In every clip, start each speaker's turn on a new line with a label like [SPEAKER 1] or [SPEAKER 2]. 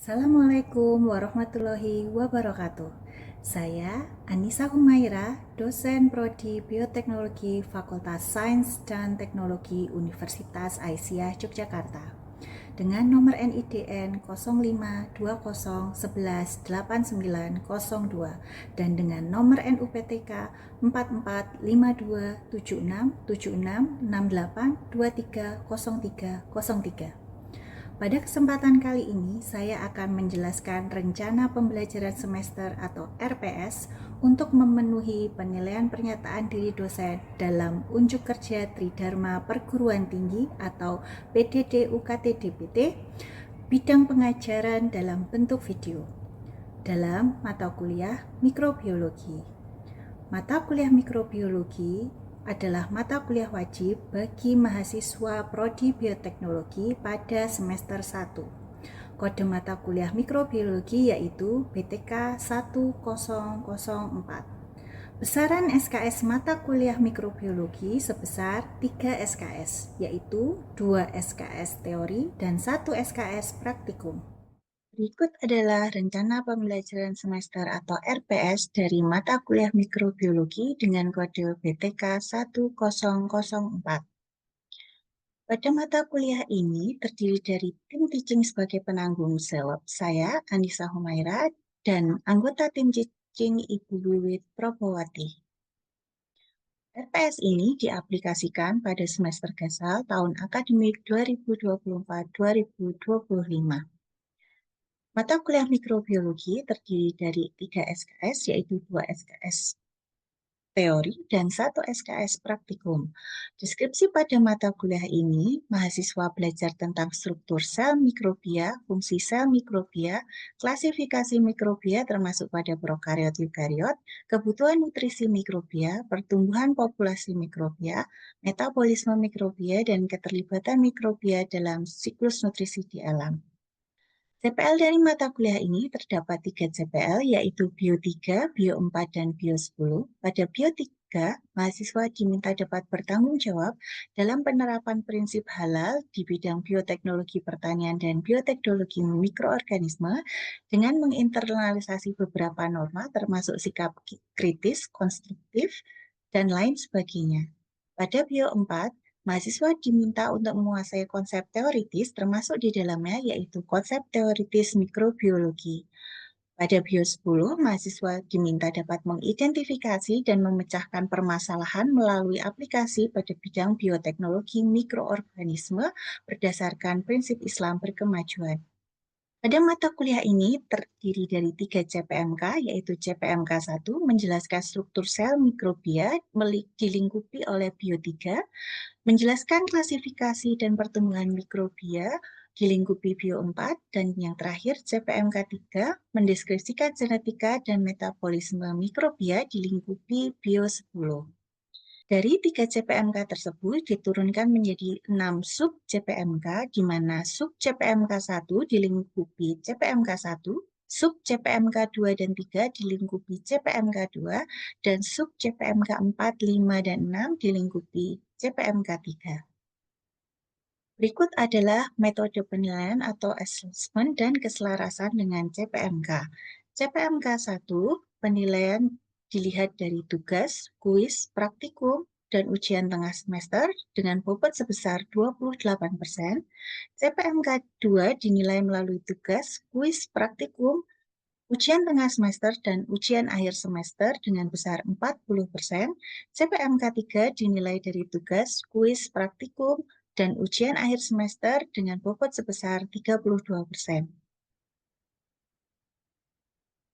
[SPEAKER 1] Assalamualaikum warahmatullahi wabarakatuh. Saya Anissa Humaira, dosen Prodi Bioteknologi Fakultas Sains dan Teknologi Universitas Aisyah Yogyakarta dengan nomor NIDN 0520118902 dan dengan nomor NUPTK 4452767668230303. Pada kesempatan kali ini, saya akan menjelaskan rencana pembelajaran semester atau RPS untuk memenuhi penilaian pernyataan diri dosen dalam unjuk kerja Tridharma Perguruan Tinggi atau PDD UKT DPT, bidang pengajaran dalam bentuk video, dalam mata kuliah mikrobiologi. Mata kuliah mikrobiologi adalah mata kuliah wajib bagi mahasiswa Prodi Bioteknologi pada semester 1. Kode mata kuliah mikrobiologi yaitu BTK 1004. Besaran SKS mata kuliah mikrobiologi sebesar 3 SKS, yaitu 2 SKS teori dan 1 SKS praktikum. Berikut adalah rencana pembelajaran semester atau RPS dari mata kuliah mikrobiologi dengan kode BTK 1004. Pada mata kuliah ini terdiri dari tim teaching sebagai penanggung jawab saya, Anissa Humaira, dan anggota tim teaching Ibu Wiwit Probowati. RPS ini diaplikasikan pada semester gasal tahun akademik 2024-2025. Mata kuliah mikrobiologi terdiri dari 3 SKS, yaitu 2 SKS teori dan 1 SKS praktikum. Deskripsi pada mata kuliah ini, mahasiswa belajar tentang struktur sel mikrobia, fungsi sel mikrobia, klasifikasi mikrobia termasuk pada prokariot eukariot, kebutuhan nutrisi mikrobia, pertumbuhan populasi mikrobia, metabolisme mikrobia, dan keterlibatan mikrobia dalam siklus nutrisi di alam. CPL dari mata kuliah ini terdapat 3 CPL, yaitu Bio 3, Bio 4, dan Bio 10. Pada Bio 3, mahasiswa diminta dapat bertanggung jawab dalam penerapan prinsip halal di bidang bioteknologi pertanian dan bioteknologi mikroorganisme dengan menginternalisasi beberapa norma termasuk sikap kritis, konstruktif, dan lain sebagainya. Pada Bio 4, mahasiswa diminta untuk menguasai konsep teoritis termasuk di dalamnya yaitu konsep teoritis mikrobiologi. Pada Bio 10, mahasiswa diminta dapat mengidentifikasi dan memecahkan permasalahan melalui aplikasi pada bidang bioteknologi mikroorganisme berdasarkan prinsip Islam berkemajuan. Pada mata kuliah ini terdiri dari 3 CPMK, yaitu CPMK 1 menjelaskan struktur sel mikrobia dilingkupi oleh Bio 3, menjelaskan klasifikasi dan pertumbuhan mikrobia dilingkupi Bio 4, dan yang terakhir CPMK 3 mendeskripsikan genetika dan metabolisme mikrobia dilingkupi Bio 10. Dari 3 CPMK tersebut diturunkan menjadi 6 sub CPMK, di mana sub CPMK 1 dilingkupi CPMK 1, sub CPMK 2 dan 3 dilingkupi CPMK 2, dan sub CPMK 4, 5, dan 6 dilingkupi CPMK 3. Berikut adalah metode penilaian atau assessment dan keselarasan dengan CPMK. CPMK 1, penilaian dilihat dari tugas, kuis, praktikum, dan ujian tengah semester dengan bobot sebesar 28%. CPMK 2 dinilai melalui tugas, kuis, praktikum, ujian tengah semester, dan ujian akhir semester dengan besar 40%. CPMK 3 dinilai dari tugas, kuis, praktikum, dan ujian akhir semester dengan bobot sebesar 32%.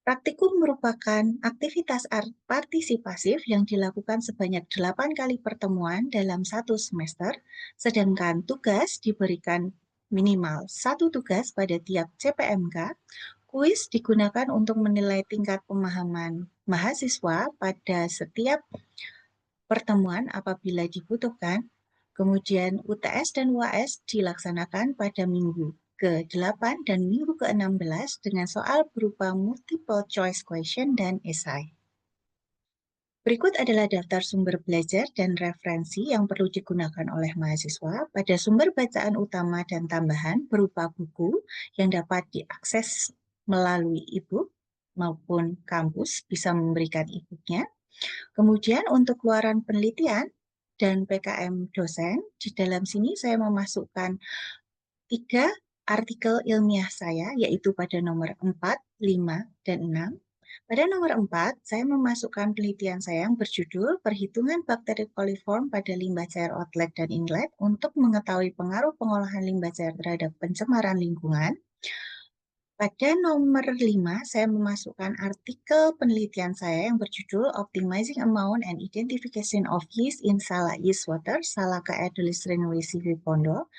[SPEAKER 1] Praktikum merupakan aktivitas partisipasif yang dilakukan sebanyak 8 kali pertemuan dalam satu semester, sedangkan tugas diberikan minimal 1 tugas pada tiap CPMK. Kuis digunakan untuk menilai tingkat pemahaman mahasiswa pada setiap pertemuan apabila dibutuhkan. Kemudian UTS dan UAS dilaksanakan pada minggu ke-8 dan minggu ke-16 dengan soal berupa multiple choice question dan esai. Berikut adalah daftar sumber belajar dan referensi yang perlu digunakan oleh mahasiswa pada sumber bacaan utama dan tambahan berupa buku yang dapat diakses melalui e-book maupun kampus bisa memberikan e-booknya. Kemudian untuk keluaran penelitian dan PKM dosen, di dalam sini saya memasukkan 3 artikel ilmiah saya, yaitu pada nomor 4, 5, dan 6. Pada nomor 4, saya memasukkan penelitian saya yang berjudul Perhitungan Bakteri Coliform pada limbah cair outlet dan inlet untuk mengetahui pengaruh pengolahan limbah cair terhadap pencemaran lingkungan. Pada nomor 5, saya memasukkan artikel penelitian saya yang berjudul Optimizing Amount and Identification of Yeast in Sala Yeast Water, Salaka Edulis Renowisi Pondo.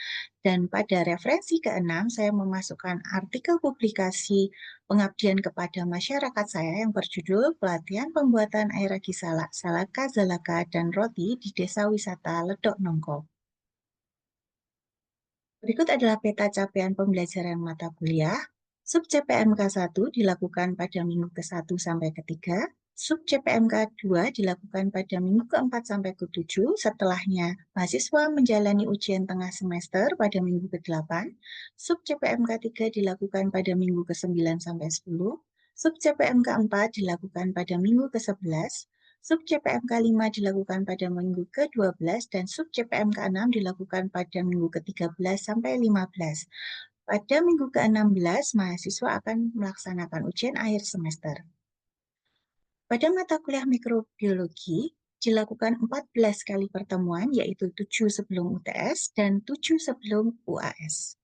[SPEAKER 1] Dan pada referensi ke-6, saya memasukkan artikel publikasi pengabdian kepada masyarakat saya yang berjudul Pelatihan Pembuatan Air Ragi Salak, Salaka, Zalaka, dan Roti di Desa Wisata Ledok Nongko. Berikut adalah peta capaian pembelajaran mata kuliah. Sub CPMK 1 dilakukan pada minggu ke-1 sampai ke-3. Sub CPMK 2 dilakukan pada minggu ke-4 sampai ke-7. Setelahnya, mahasiswa menjalani ujian tengah semester pada minggu ke-8. Sub CPMK 3 dilakukan pada minggu ke-9 sampai 10. Sub CPMK 4 dilakukan pada minggu ke-11. Sub CPMK 5 dilakukan pada minggu ke-12 dan sub CPMK 6 dilakukan pada minggu ke-13 sampai 15. Pada minggu ke-16, mahasiswa akan melaksanakan ujian akhir semester. Pada mata kuliah mikrobiologi, dilakukan 14 kali pertemuan, yaitu 7 sebelum UTS dan 7 sebelum UAS.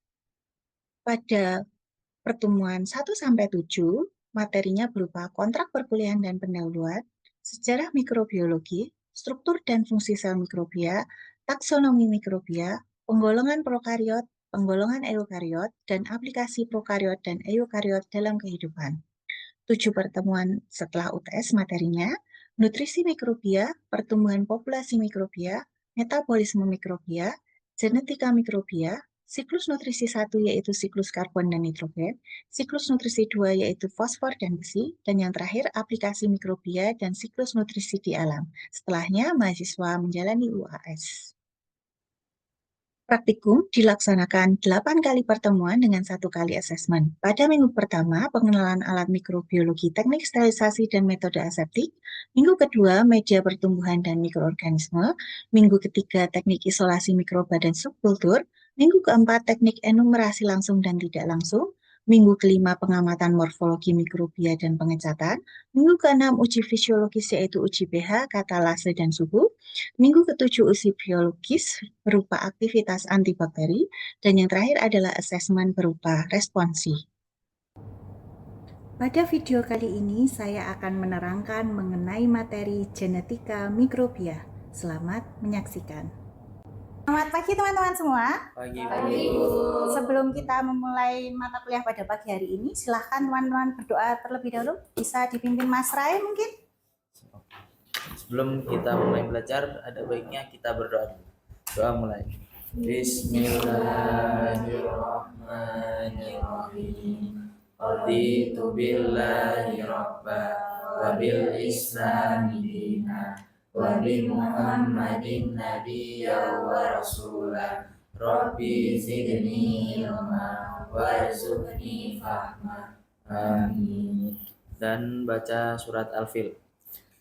[SPEAKER 1] Pada pertemuan 1-7, materinya berupa kontrak perkuliahan dan pendahuluan, sejarah mikrobiologi, struktur dan fungsi sel mikrobia, taksonomi mikrobia, penggolongan prokariot, penggolongan eukariot, dan aplikasi prokariot dan eukariot dalam kehidupan. 7 pertemuan setelah UTS materinya, nutrisi mikrobia, pertumbuhan populasi mikrobia, metabolisme mikrobia, genetika mikrobia, siklus nutrisi 1 yaitu siklus karbon dan nitrogen, siklus nutrisi 2 yaitu fosfor dan besi, dan yang terakhir aplikasi mikrobia dan siklus nutrisi di alam. Setelahnya, mahasiswa menjalani UAS. Praktikum dilaksanakan 8 kali pertemuan dengan 1 kali asesmen. Pada minggu pertama, pengenalan alat mikrobiologi, teknik sterilisasi, dan metode aseptik. Minggu kedua, media pertumbuhan dan mikroorganisme. Minggu ketiga, teknik isolasi mikroba dan subkultur. Minggu keempat, teknik enumerasi langsung dan tidak langsung. Minggu kelima, pengamatan morfologi mikrobia dan pengecatan. Minggu keenam, uji fisiologis yaitu uji pH, katalase, dan suhu. Minggu ketujuh, uji biologis berupa aktivitas antibakteri. Dan yang terakhir adalah asesmen berupa responsi. Pada video kali ini, saya akan menerangkan mengenai materi genetika mikrobia. Selamat menyaksikan. Selamat pagi teman-teman semua.
[SPEAKER 2] Pagi.
[SPEAKER 1] Sebelum kita memulai mata kuliah pada pagi hari ini, silahkan teman-teman berdoa terlebih dahulu. Bisa dipimpin Mas Rai mungkin?
[SPEAKER 2] Sebelum kita mulai belajar, ada baiknya kita berdoa dulu. Doa mulai. Bismillahirrahmanirrahim. Raditu billahi rabba wa bil islami dina wa bi Muhammadin nabiyya wa rasulah. Rabbi zidni ilma warzuqni fahma. Amin. Dan baca surat Al-Fil.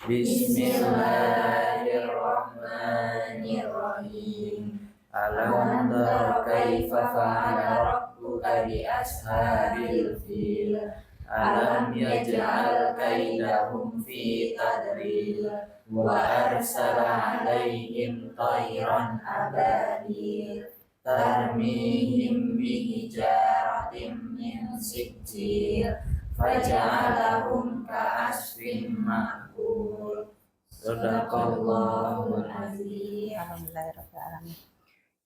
[SPEAKER 2] Bismillahirrahmanirrahim. Alam tara kaifa fa'ala rabbuka bi ashabil fil. Alam yaj'al kaidahum fi tadlil wa arsala 'alaihim tayran ababil tarmihim bihijaratin min sijil faja'alahum ka'asfin ma'kul. Sadaqallahul azim.
[SPEAKER 1] Alhamdulillahirrahmanirrahim.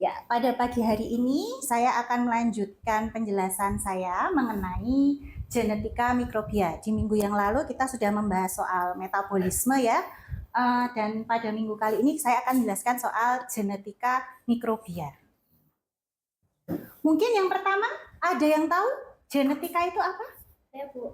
[SPEAKER 1] Ya, pada pagi hari ini saya akan melanjutkan penjelasan saya mengenai genetika mikrobia. Di minggu yang lalu kita sudah membahas soal metabolisme ya. Dan pada minggu kali ini saya akan menjelaskan soal genetika mikrobia. Mungkin yang pertama, ada yang tahu genetika itu apa?
[SPEAKER 3] Ya, Bu.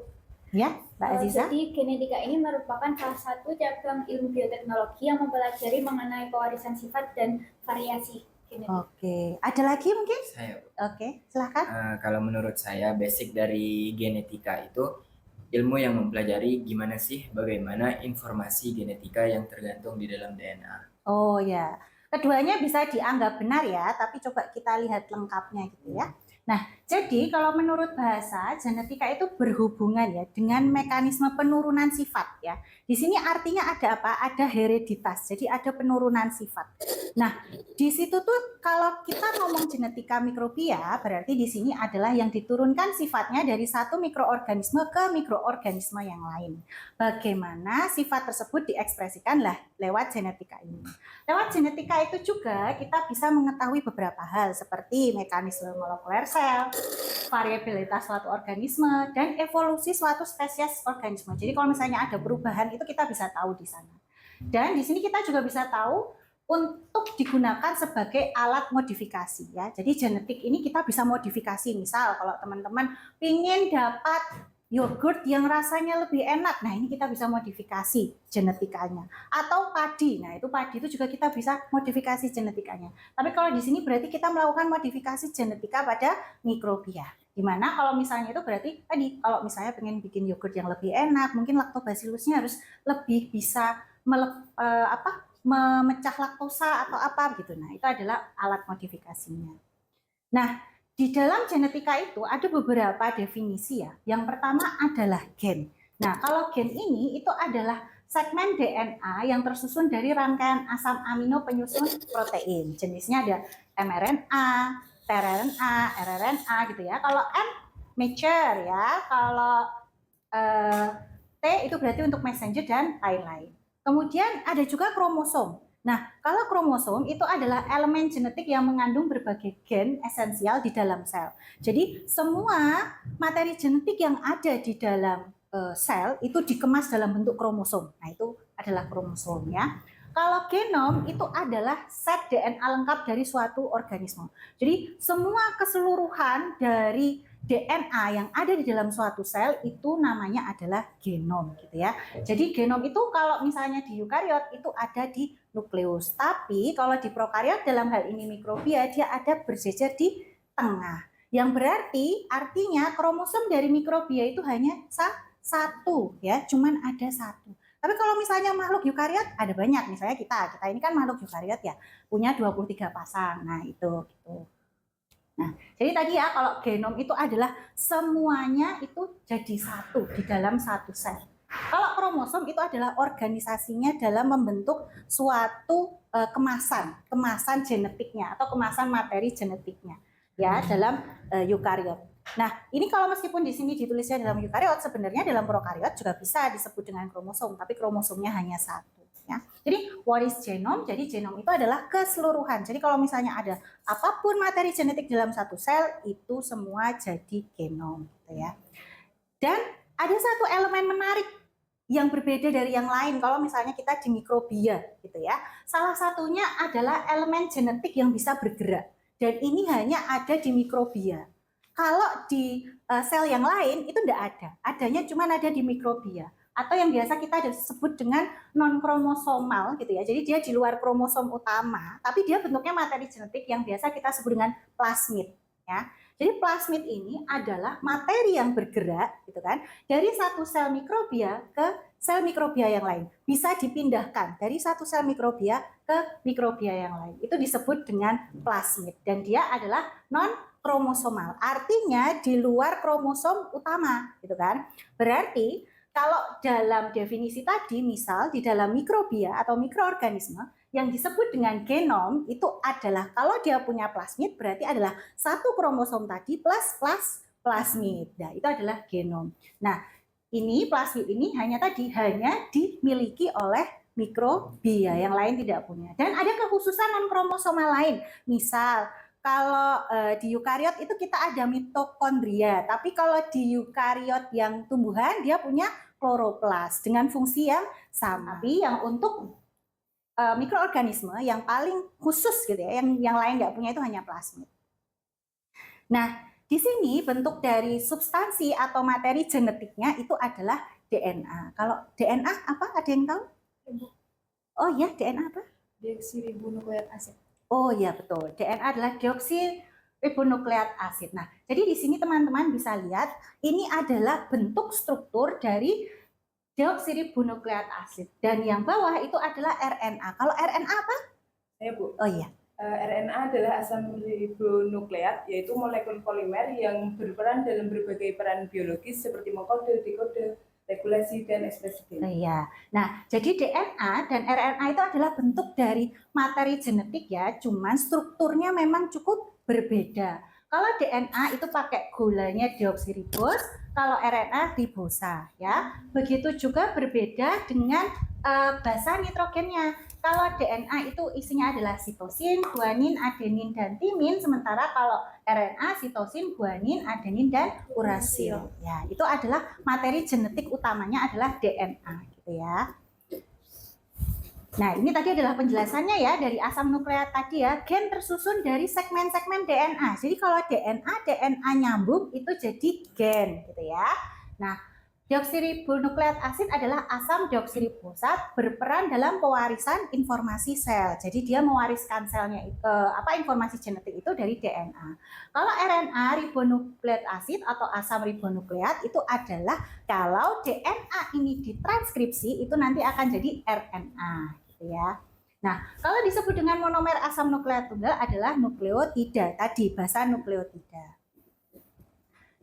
[SPEAKER 1] Ya, Mbak Aziza?
[SPEAKER 3] Jadi genetika ini merupakan salah satu cabang ilmu bioteknologi yang mempelajari mengenai pewarisan sifat dan variasi genetik.
[SPEAKER 1] Oke, ada lagi mungkin?
[SPEAKER 2] Saya,
[SPEAKER 1] Oke, silakan.
[SPEAKER 2] kalau menurut saya basic dari genetika itu ilmu yang mempelajari gimana sih bagaimana informasi genetika yang tergantung di dalam DNA.
[SPEAKER 1] Oh ya, keduanya bisa dianggap benar ya, tapi coba kita lihat lengkapnya gitu ya. Nah, jadi kalau menurut bahasa, genetika itu berhubungan ya dengan mekanisme penurunan sifat ya. Di sini artinya ada apa? Ada hereditas, jadi ada penurunan sifat. Nah, di situ tuh kalau kita ngomong genetika mikrobia, berarti di sini adalah yang diturunkan sifatnya dari satu mikroorganisme ke mikroorganisme yang lain. Bagaimana sifat tersebut diekspresikan lah lewat genetika ini. Lewat genetika itu juga kita bisa mengetahui beberapa hal seperti mekanisme molekuler sel, variabilitas suatu organisme, dan evolusi suatu spesies organisme. Jadi kalau misalnya ada perubahan itu kita bisa tahu di sana. Dan di sini kita juga bisa tahu untuk digunakan sebagai alat modifikasi ya. Jadi genetik ini kita bisa modifikasi. Misal kalau teman-teman ingin dapat yogurt yang rasanya lebih enak, nah ini kita bisa modifikasi genetikanya. Atau padi, nah itu padi itu juga kita bisa modifikasi genetikanya. Tapi kalau di sini berarti kita melakukan modifikasi genetika pada mikrobia. Dimana kalau misalnya itu berarti tadi kalau misalnya pengen bikin yogurt yang lebih enak, mungkin lactobacillusnya harus lebih bisa memecah laktosa atau apa gitu. Nah itu adalah alat modifikasinya. Nah di dalam genetika itu ada beberapa definisi ya. Yang pertama adalah gen. Nah, kalau gen ini itu adalah segmen DNA yang tersusun dari rangkaian asam amino penyusun protein. Jenisnya ada mRNA, tRNA, rRNA gitu ya. Kalau M mature ya, kalau T itu berarti untuk messenger dan lain-lain. Kemudian ada juga kromosom. Nah, kalau kromosom itu adalah elemen genetik yang mengandung berbagai gen esensial di dalam sel. Jadi, semua materi genetik yang ada di dalam sel itu dikemas dalam bentuk kromosom. Nah, itu adalah kromosom ya. Kalau genom itu adalah set DNA lengkap dari suatu organisme. Jadi, semua keseluruhan dari DNA yang ada di dalam suatu sel itu namanya adalah genom gitu ya. Jadi genom itu kalau misalnya di eukariot itu ada di nukleus. Tapi kalau di prokariot dalam hal ini mikrobia dia ada berjejer di tengah. Yang berarti artinya kromosom dari mikrobia itu hanya satu ya, cuman ada satu. Tapi kalau misalnya makhluk eukariot ada banyak, misalnya kita ini kan makhluk eukariot ya, punya 23 pasang. Nah, itu gitu. Nah, jadi tadi ya kalau genom itu adalah semuanya itu jadi satu di dalam satu sel. Kalau kromosom itu adalah organisasinya dalam membentuk suatu kemasan genetiknya atau kemasan materi genetiknya ya dalam eukariot. Nah, ini kalau meskipun di sini ditulisnya dalam eukariot, sebenarnya dalam prokariot juga bisa disebut dengan kromosom, tapi kromosomnya hanya satu. Ya. Jadi what is genome? Jadi genome itu adalah keseluruhan. Jadi kalau misalnya ada apapun materi genetik dalam satu sel itu semua jadi genom, gitu ya. Dan ada satu elemen menarik yang berbeda dari yang lain kalau misalnya kita di mikrobia, gitu ya. Salah satunya adalah elemen genetik yang bisa bergerak. Dan ini hanya ada di mikrobia. Kalau di sel yang lain itu tidak ada. Adanya cuma ada di mikrobia atau yang biasa kita sebut dengan non kromosomal gitu ya. Jadi dia di luar kromosom utama, tapi dia bentuknya materi genetik yang biasa kita sebut dengan plasmid ya. Jadi plasmid ini adalah materi yang bergerak gitu kan dari satu sel mikrobia ke sel mikrobia yang lain. Bisa dipindahkan dari satu sel mikrobia ke mikrobia yang lain. Itu disebut dengan plasmid dan dia adalah non kromosomal. Artinya di luar kromosom utama gitu kan. Berarti kalau dalam definisi tadi, misal di dalam mikrobia atau mikroorganisme, yang disebut dengan genom itu adalah kalau dia punya plasmid berarti adalah satu kromosom tadi plus plasmid. Nah, itu adalah genom. Nah, ini plasmid ini hanya dimiliki oleh mikrobia, yang lain tidak punya. Dan ada kekhususan non kromosomal lain. Misal kalau di eukariot itu kita ada mitokondria, tapi kalau di eukariot yang tumbuhan dia punya kloroplas dengan fungsi yang sama. Tapi yang untuk mikroorganisme yang paling khusus gitu ya, yang lain nggak punya itu hanya plasmid. Nah,
[SPEAKER 4] di sini bentuk dari substansi atau materi genetiknya itu adalah DNA. Kalau DNA apa? Ada yang tahu? Oh ya, DNA apa?
[SPEAKER 5] Deoksiribonukleat asid.
[SPEAKER 4] Oh ya, betul. DNA adalah deoksiribonukleat asid. Nah, jadi di sini teman-teman bisa lihat ini adalah bentuk struktur dari deoksiribonukleat asid, dan yang bawah itu adalah RNA. Kalau RNA apa?
[SPEAKER 5] Saya Bu.
[SPEAKER 4] Oh iya.
[SPEAKER 5] RNA adalah asam ribonukleat, yaitu molekul polimer yang berperan dalam berbagai peran biologis seperti mengkode, dekode, regulasi, dan ekspresi gen.
[SPEAKER 4] Iya. Nah, jadi DNA dan RNA itu adalah bentuk dari materi genetik ya, cuman strukturnya memang cukup berbeda. Kalau DNA itu pakai gulanya deoksiribos, kalau RNA ribosa ya. Begitu juga berbeda dengan basa nitrogennya. Kalau DNA itu isinya adalah sitosin, guanin, adenin, dan timin, sementara kalau RNA sitosin, guanin, adenin, dan urasil. Ya, itu adalah materi genetik utamanya adalah DNA gitu ya. Nah, ini tadi adalah penjelasannya ya dari asam nukleat tadi ya. Gen tersusun dari segmen-segmen DNA. Jadi kalau DNA nyambung itu jadi gen gitu ya. Nah, deoksiribonukleat asid adalah asam deoksiribosat berperan dalam pewarisan informasi sel. Jadi dia mewariskan selnya informasi genetik itu dari DNA. Kalau RNA ribonukleat asid atau asam ribonukleat itu adalah kalau DNA ini ditranskripsi itu nanti akan jadi RNA gitu ya. Nah, kalau disebut dengan monomer asam nukleat tunggal adalah nukleotida tadi, bahasa nukleotida.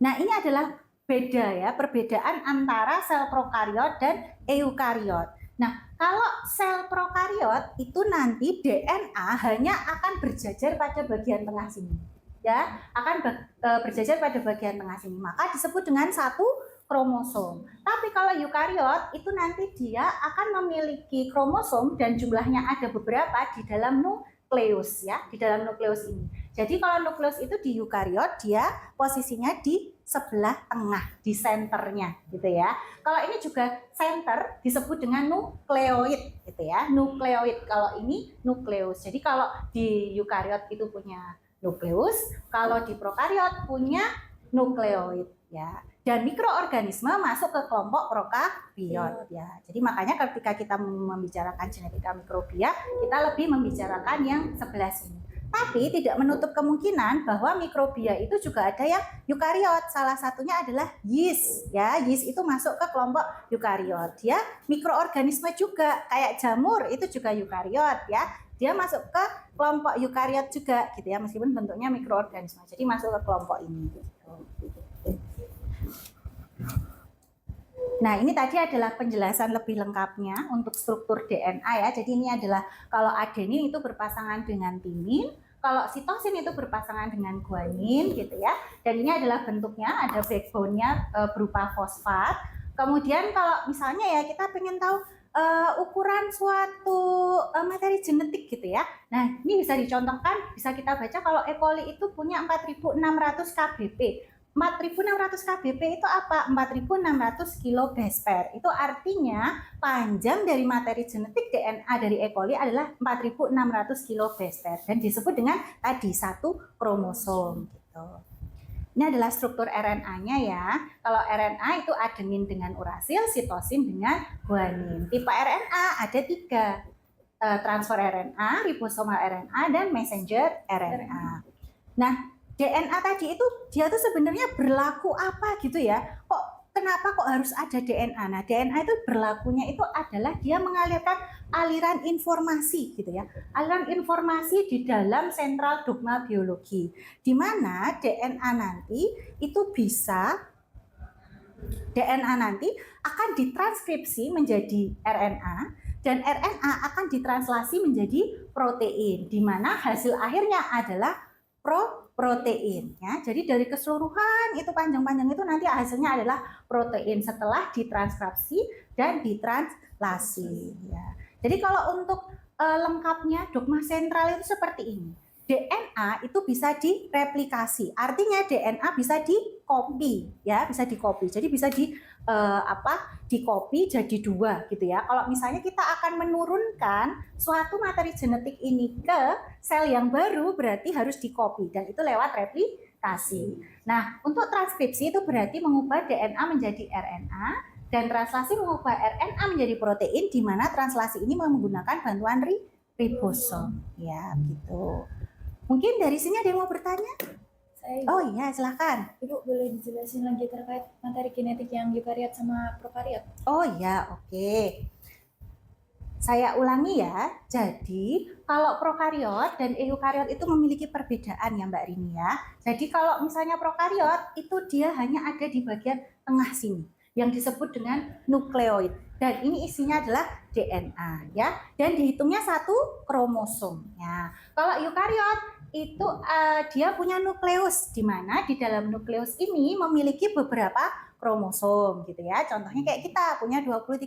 [SPEAKER 4] Nah, ini adalah beda ya, perbedaan antara sel prokariot dan eukariot. Nah, kalau sel prokariot itu nanti DNA hanya akan berjajar pada bagian tengah sini. Ya, akan berjajar pada bagian tengah sini. Maka disebut dengan satu kromosom. Tapi kalau eukariot itu nanti dia akan memiliki kromosom dan jumlahnya ada beberapa di dalam nukleus ya, di dalam nukleus ini. Jadi kalau nukleus itu di eukariot dia posisinya di sebelah tengah, di senternya gitu ya. Kalau ini juga center disebut dengan nukleoid gitu ya. Nukleoid, kalau ini nukleus. Jadi kalau di eukariot itu punya nukleus, kalau di prokariot punya nukleoid ya. Dan mikroorganisme masuk ke kelompok prokaryot ya. Jadi makanya ketika kita membicarakan genetika mikrobia, kita lebih membicarakan yang sebelah sini. Tapi tidak menutup kemungkinan bahwa mikrobia itu juga ada yang eukariot. Salah satunya adalah yeast ya. Yeast itu masuk ke kelompok eukariot. Dia mikroorganisme juga, kayak jamur itu juga eukariot ya. Dia masuk ke kelompok eukariot juga gitu ya, meskipun bentuknya mikroorganisme. Jadi masuk ke kelompok ini. Nah, ini tadi adalah penjelasan lebih lengkapnya untuk struktur DNA ya. Jadi ini adalah kalau adenin itu berpasangan dengan timin, kalau sitosin itu berpasangan dengan guanin gitu ya. Dan ini adalah bentuknya, ada backbone-nya berupa fosfat. Kemudian kalau misalnya ya kita pengen tahu ukuran suatu materi genetik gitu ya. Nah, ini bisa dicontohkan, bisa kita baca kalau E. coli itu punya 4.600 kbp. 4.600 kbp itu apa? 4.600 kilobase pair. Itu artinya panjang dari materi genetik DNA dari E. coli adalah 4.600 kilobase pair dan disebut dengan tadi satu kromosom gitu. Ini adalah struktur RNA-nya ya. Kalau RNA itu adenin dengan urasil, sitosin dengan guanin. Tipe RNA ada 3. Transfer RNA, ribosomal RNA, dan messenger RNA. Nah, DNA tadi itu dia tuh sebenarnya berlaku apa gitu ya? Kenapa kok harus ada DNA? Nah, DNA itu berlakunya itu adalah dia mengalirkan aliran informasi gitu ya. Aliran informasi di dalam sentral dogma biologi. Di mana DNA nanti akan ditranskripsi menjadi RNA dan RNA akan ditranslasi menjadi protein, di mana hasil akhirnya adalah protein ya. Jadi dari keseluruhan itu panjang-panjang itu nanti hasilnya adalah protein setelah ditranskripsi dan ditranslasi ya. Jadi kalau untuk lengkapnya dogma sentral itu seperti ini. DNA itu bisa direplikasi, artinya DNA bisa dikopi ya, bisa dikopi. Jadi bisa dikopi jadi 2 gitu ya. Kalau misalnya kita akan menurunkan suatu materi genetik ini ke sel yang baru, berarti harus dikopi dan itu lewat replikasi. mutasi. Nah, untuk transkripsi itu berarti mengubah DNA menjadi RNA dan translasi mengubah RNA menjadi protein, di mana translasi ini menggunakan bantuan ribosom. Ya, gitu. Mungkin dari sini ada yang mau bertanya? Oh iya, silahkan.
[SPEAKER 3] Ibu boleh dijelasin lagi terkait materi genetik yang eukariot sama prokariot?
[SPEAKER 4] Oh iya, oke. Saya ulangi ya. Jadi, kalau prokariot dan eukariot itu memiliki perbedaan ya Mbak Rini ya. Jadi, kalau misalnya prokariot itu dia hanya ada di bagian tengah sini yang disebut dengan nukleoid. Dan ini isinya adalah DNA ya. Dan dihitungnya satu kromosom. Ya. Kalau eukariot itu dia punya nukleus, di mana di dalam nukleus ini memiliki beberapa kromosom gitu ya. Contohnya kayak kita punya 23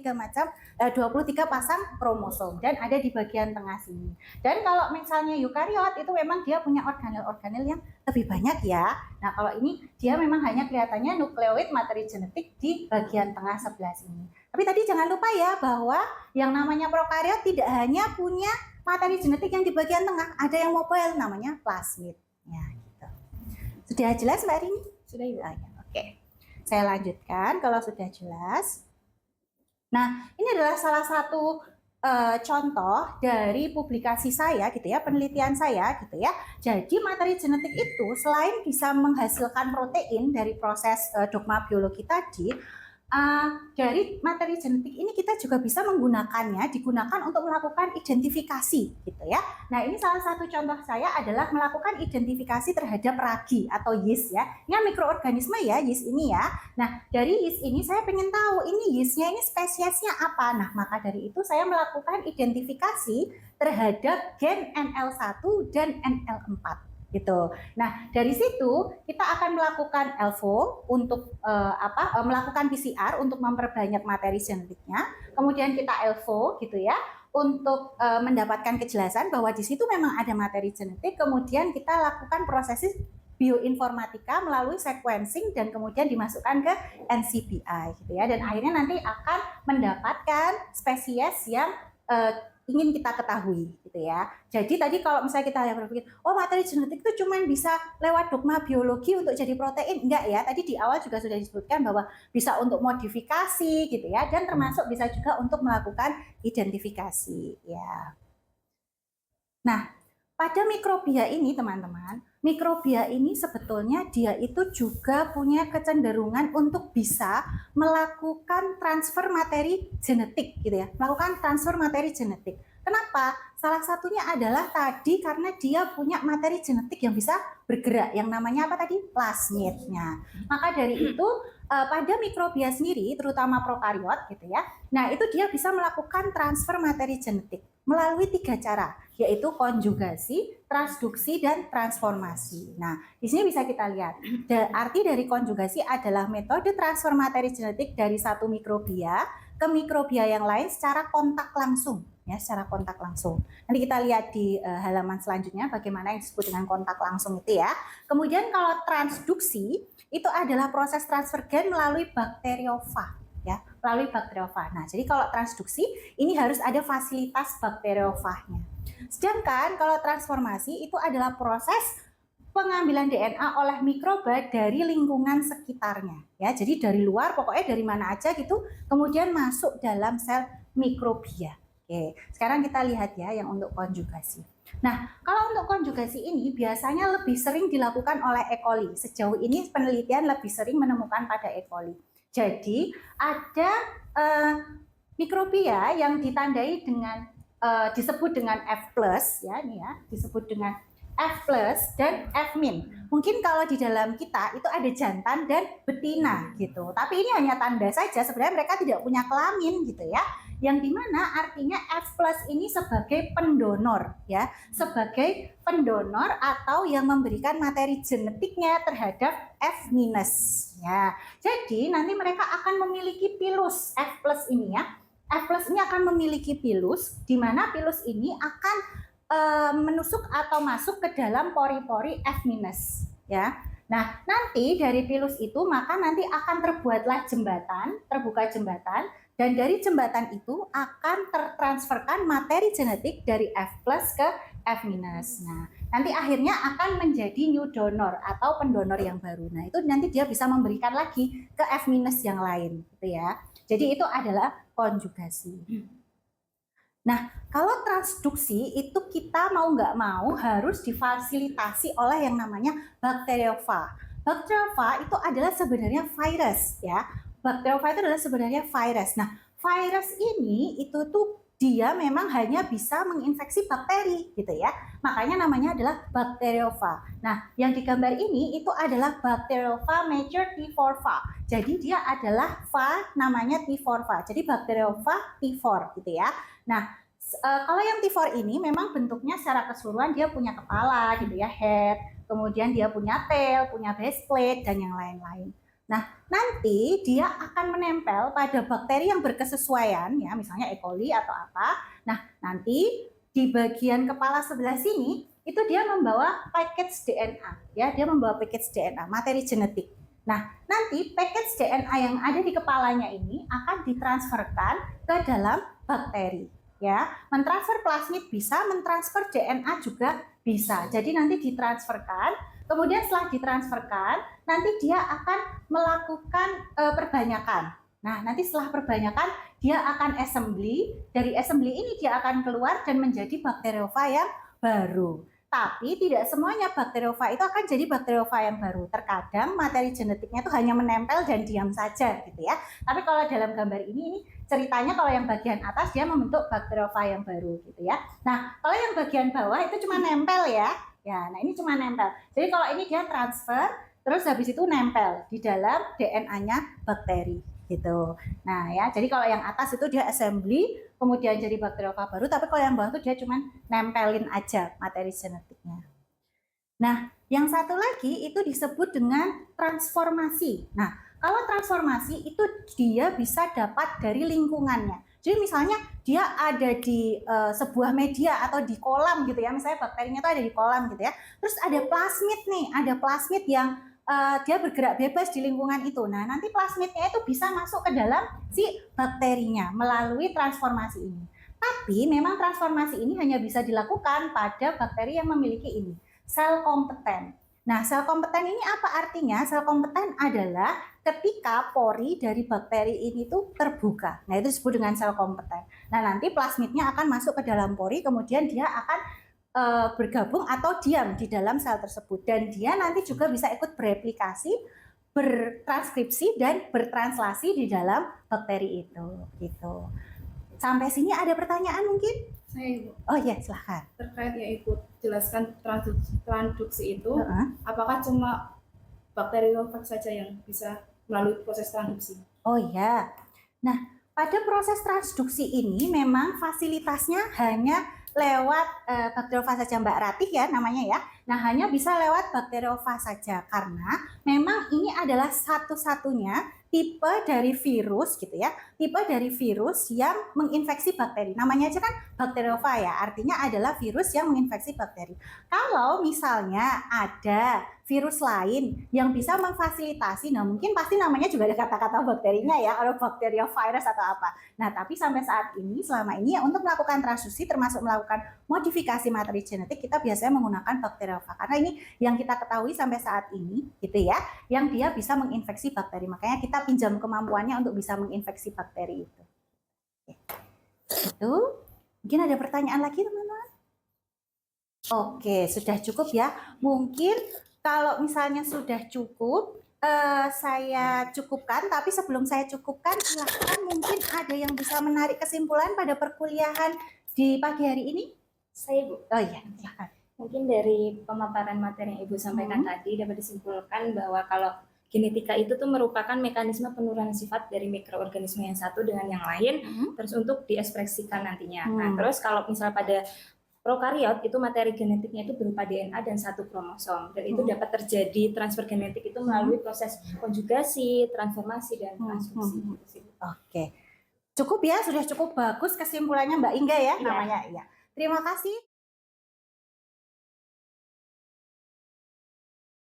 [SPEAKER 4] pasang kromosom dan ada di bagian tengah sini. Dan kalau misalnya eukariot itu memang dia punya organel-organel yang lebih banyak ya. Nah, kalau ini dia memang hanya kelihatannya nukleoid materi genetik di bagian tengah sebelah sini. Tapi tadi jangan lupa ya bahwa yang namanya prokariot tidak hanya punya materi genetik yang di bagian tengah, ada yang mobile namanya plasmid. Ya, gitu. Sudah jelas Mbak Rini?
[SPEAKER 3] Sudah Ibu.
[SPEAKER 4] Oke. Saya lanjutkan kalau sudah jelas. Nah, ini adalah salah satu contoh dari publikasi saya gitu ya, penelitian saya gitu ya. Jadi materi genetik itu selain bisa menghasilkan protein dari proses dogma biologi tadi, dari materi genetik ini kita juga bisa menggunakannya, digunakan untuk melakukan identifikasi gitu ya. Nah, ini salah satu contoh saya adalah melakukan identifikasi terhadap ragi atau yeast ya. Ini mikroorganisme ya, yeast ini ya. Nah, dari yeast ini saya pengen tahu ini yeastnya ini spesiesnya apa. Nah, maka dari itu saya melakukan identifikasi terhadap gen NL1 dan NL4 gitu. Nah, dari situ kita akan melakukan ELVO untuk melakukan PCR untuk memperbanyak materi genetiknya. Kemudian kita ELVO gitu ya untuk mendapatkan kejelasan bahwa di situ memang ada materi genetik. Kemudian kita lakukan proses bioinformatika melalui sequencing dan kemudian dimasukkan ke NCBI gitu ya. Dan akhirnya nanti akan mendapatkan spesies yang ingin kita ketahui gitu ya. Jadi tadi kalau misalnya kita berpikir, oh materi genetik itu cuma bisa lewat dogma biologi untuk jadi protein, enggak ya. Tadi di awal juga sudah disebutkan bahwa bisa untuk modifikasi gitu ya, dan termasuk bisa juga untuk melakukan identifikasi ya. Nah, pada mikrobia ini teman-teman, mikrobia ini sebetulnya dia itu juga punya kecenderungan untuk bisa melakukan transfer materi genetik gitu ya, melakukan transfer materi genetik. Kenapa? Salah satunya adalah tadi karena dia punya materi genetik yang bisa bergerak, yang namanya apa tadi? Plasmidnya. Maka dari itu pada mikrobia sendiri, terutama prokariot gitu ya, nah itu dia bisa melakukan transfer materi genetik melalui 3 cara, yaitu konjugasi, transduksi, dan transformasi. Nah, di sini bisa kita lihat, arti dari konjugasi adalah metode transfer materi genetik dari satu mikrobia ke mikrobia yang lain secara kontak langsung, ya, secara kontak langsung. Nanti kita lihat di halaman selanjutnya bagaimana yang disebut dengan kontak langsung itu ya. Kemudian kalau transduksi itu adalah proses transfer gen melalui bakteriofag. Ya, melalui bakteriofag. Nah, jadi kalau transduksi ini harus ada fasilitas bakteriofagnya. Sedangkan kalau transformasi itu adalah proses pengambilan DNA oleh mikroba dari lingkungan sekitarnya. Ya, jadi dari luar, pokoknya dari mana aja gitu, kemudian masuk dalam sel mikrobia. Oke, sekarang kita lihat ya yang untuk konjugasi. Nah, kalau untuk konjugasi ini biasanya lebih sering dilakukan oleh E. coli. Sejauh ini penelitian lebih sering menemukan pada E. coli. Jadi ada mikrobia yang ditandai dengan disebut dengan F+, ya nih ya, disebut dengan F+ dan F-. Mungkin kalau di dalam kita itu ada jantan dan betina gitu. Tapi ini hanya tanda saja, sebenarnya mereka tidak punya kelamin gitu ya. Yang dimana artinya F+ ini sebagai pendonor ya, sebagai pendonor atau yang memberikan materi genetiknya terhadap F- ya. Jadi nanti mereka akan memiliki pilus F+ ini ya. F+ ini akan memiliki pilus, di mana pilus ini akan menusuk atau masuk ke dalam pori-pori F- ya. Nah, nanti dari pilus itu maka nanti akan terbuatlah jembatan, terbuka jembatan, dan dari jembatan itu akan tertransferkan materi genetik dari F+ ke F-. Nah, nanti akhirnya akan menjadi new donor atau pendonor yang baru. Nah, itu nanti dia bisa memberikan lagi ke F- yang lain gitu ya. Jadi itu adalah konjugasi. Nah, kalau transduksi itu kita mau nggak mau harus difasilitasi oleh yang namanya bakteriofa. Bakteriofa itu adalah sebenarnya virus ya. Bakteriofa itu adalah sebenarnya virus. Nah, virus ini itu tuh dia memang hanya bisa menginfeksi bakteri gitu ya. Makanya namanya adalah bakteriofa. Nah, yang digambar ini itu adalah bakteriofa major T4-va. Jadi dia adalah va namanya T4-va. Jadi bakteriofa T4 gitu ya. Nah, kalau yang T4 ini memang bentuknya secara keseluruhan dia punya kepala gitu ya, head, kemudian dia punya tail, punya base plate dan yang lain-lain. Nah, nanti dia akan menempel pada bakteri yang berkesesuaian ya, misalnya E. coli atau apa. Nah, nanti di bagian kepala sebelah sini itu dia membawa package DNA ya, dia membawa package DNA, materi genetik. Nah, nanti package DNA yang ada di kepalanya ini akan ditransferkan ke dalam bakteri ya. Mentransfer plasmid bisa, mentransfer DNA juga bisa. Jadi nanti ditransferkan, kemudian setelah ditransferkan nanti dia akan melakukan perbanyakan. Nah, nanti setelah perbanyakan dia akan assembly, dari assembly ini dia akan keluar dan menjadi bakteriofa yang baru. Tapi tidak semuanya bakteriofa itu akan jadi bakteriofa yang baru. Terkadang materi genetiknya itu hanya menempel dan diam saja gitu ya. Tapi kalau dalam gambar ini ceritanya kalau yang bagian atas dia membentuk bakteriofa yang baru gitu ya. Nah, kalau yang bagian bawah itu cuma nempel ya. Ya, nah ini cuma nempel. Jadi kalau ini dia transfer, terus habis itu nempel di dalam DNA-nya bakteri gitu. Nah ya, jadi kalau yang atas itu dia assembly, kemudian jadi bakteriofa baru, tapi kalau yang bawah itu dia cuma nempelin aja materi genetiknya. Nah, yang satu lagi itu disebut dengan transformasi. Nah, kalau transformasi itu dia bisa dapat dari lingkungannya. Jadi misalnya dia ada di sebuah media atau di kolam gitu ya, misalnya bakterinya itu ada di kolam gitu ya. Terus ada plasmid nih, ada plasmid yang dia bergerak bebas di lingkungan itu. Nah, nanti plasmidnya itu bisa masuk ke dalam si bakterinya melalui transformasi ini. Tapi memang transformasi ini hanya bisa dilakukan pada bakteri yang memiliki ini, sel kompeten. Nah, sel kompeten ini apa artinya? Sel kompeten adalah ketika pori dari bakteri ini tuh terbuka. Nah, itu disebut dengan sel kompeten. Nah, nanti plasmidnya akan masuk ke dalam pori, kemudian dia akan bergabung atau diam di dalam sel tersebut. Dan dia nanti juga bisa ikut bereplikasi, bertranskripsi, dan bertranslasi di dalam bakteri itu. Gitu. Sampai sini ada pertanyaan mungkin?
[SPEAKER 5] Saya Ibu,
[SPEAKER 4] Oh ya, silahkan.
[SPEAKER 5] terkait yang Ibu jelaskan transduksi itu, apakah cuma bakteriofag saja yang bisa melalui proses transduksi?
[SPEAKER 4] Oh ya. Nah, pada proses transduksi ini memang fasilitasnya hanya lewat bakteriofa saja Mbak Ratih ya namanya ya. Nah, hanya bisa lewat bakteriofa saja karena memang ini adalah satu-satunya tipe dari virus gitu ya. Tipe dari virus yang menginfeksi bakteri. Namanya aja kan bakteriofa ya, artinya adalah virus yang menginfeksi bakteri. Kalau misalnya ada virus lain yang bisa memfasilitasi, nah mungkin pasti namanya juga ada kata-kata bakterinya ya, atau bakteriovirus atau apa. Nah, tapi sampai saat ini, selama ini ya untuk melakukan transduksi termasuk melakukan modifikasi materi genetik, kita biasanya menggunakan bakteriofa. Karena ini yang kita ketahui sampai saat ini gitu ya, yang dia bisa menginfeksi bakteri. Makanya kita pinjam kemampuannya untuk bisa menginfeksi bakteri itu. Itu. Mungkin ada pertanyaan lagi teman-teman? Oke, sudah cukup ya. Mungkin kalau misalnya sudah cukup, saya cukupkan. Tapi sebelum saya cukupkan, silahkan mungkin ada yang bisa menarik kesimpulan pada perkuliahan di pagi hari ini?
[SPEAKER 3] Saya Bu.
[SPEAKER 4] Oh iya, silahkan.
[SPEAKER 3] Mungkin dari pemaparan materi yang Ibu sampaikan tadi dapat disimpulkan bahwa kalau genetika itu tuh merupakan mekanisme penurunan sifat dari mikroorganisme yang satu dengan yang lain, terus untuk diekspresikan nantinya. Nah, terus kalau misal pada prokariot itu materi genetiknya itu berupa DNA dan satu kromosom, dan itu dapat terjadi transfer genetik itu melalui proses konjugasi, transformasi, dan transkripsi.
[SPEAKER 4] Oke, cukup ya, sudah cukup bagus kesimpulannya Mbak Inga ya, namanya. Iya. Terima kasih.